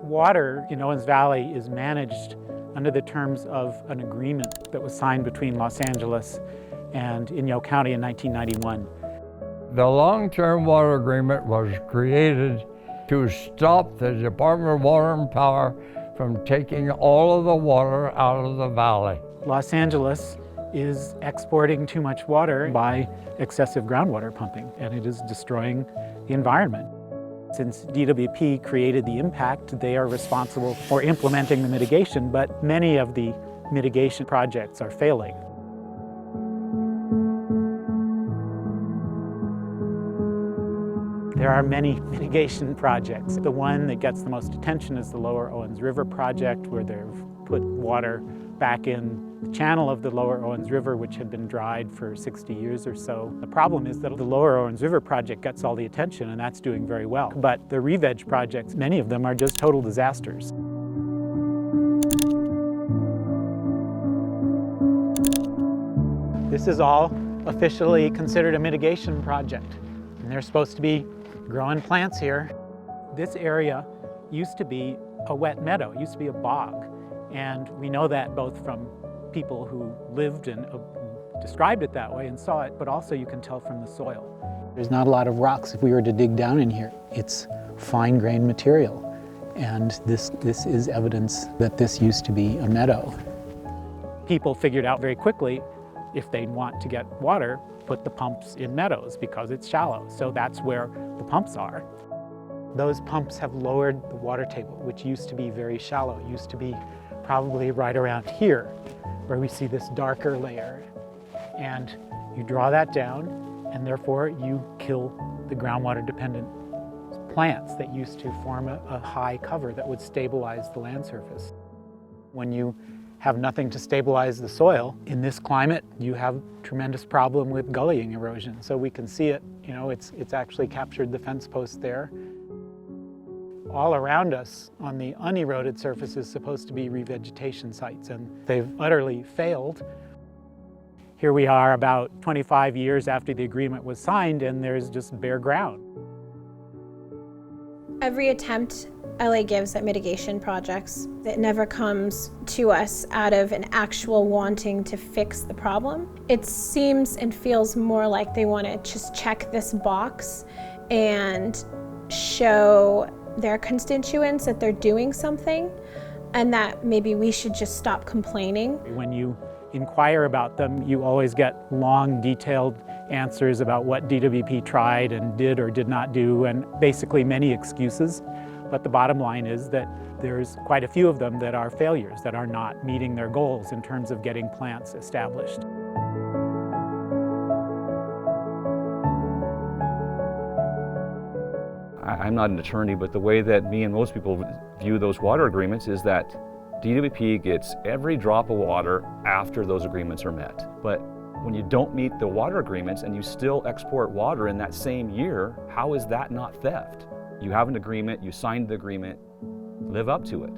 Water in Owens Valley is managed under the terms of an agreement that was signed between Los Angeles and Inyo County in 1991. The long-term water agreement was created to stop the Department of Water and Power from taking all of the water out of the valley. Los Angeles is exporting too much water by excessive groundwater pumping, and it is destroying the environment. Since DWP created the impact, they are responsible for implementing the mitigation, but many of the mitigation projects are failing. There are many mitigation projects. The one that gets the most attention is the Lower Owens River project, where they've put water back in the channel of the Lower Owens River, which had been dried for 60 years or so. The problem is that the Lower Owens River project gets all the attention, and that's doing very well. But the re-veg projects, many of them are just total disasters. This is all officially considered a mitigation project, and they're supposed to be growing plants here. This area used to be a wet meadow, it used to be a bog. And we know that both from people who lived and described it that way and saw it, but also you can tell from the soil. There's not a lot of rocks if we were to dig down in here. It's fine-grained material. And this is evidence that this used to be a meadow. People figured out very quickly, if they want to get water, put the pumps in meadows because it's shallow. So that's where the pumps are. Those pumps have lowered the water table, which used to be very shallow. It used to be probably right around here, where we see this darker layer. And you draw that down, and therefore you kill the groundwater-dependent plants that used to form a high cover that would stabilize the land surface. When you have nothing to stabilize the soil, in this climate, you have tremendous problem with gullying erosion. So we can see it, it's actually captured the fence post there. All around us on the uneroded surface is supposed to be revegetation sites, and they've utterly failed. Here we are about 25 years after the agreement was signed, and there's just bare ground. Every attempt LA gives at mitigation projects, it never comes to us out of an actual wanting to fix the problem. It seems and feels more like they want to just check this box and show their constituents that they're doing something, and that maybe we should just stop complaining. When you inquire about them, you always get long, detailed answers about what DWP tried and did or did not do, and basically many excuses. But the bottom line is that there's quite a few of them that are failures, that are not meeting their goals in terms of getting plants established. I'm not an attorney, but the way that me and most people view those water agreements is that DWP gets every drop of water after those agreements are met. But when you don't meet the water agreements and you still export water in that same year, how is that not theft? You have an agreement, you signed the agreement, live up to it.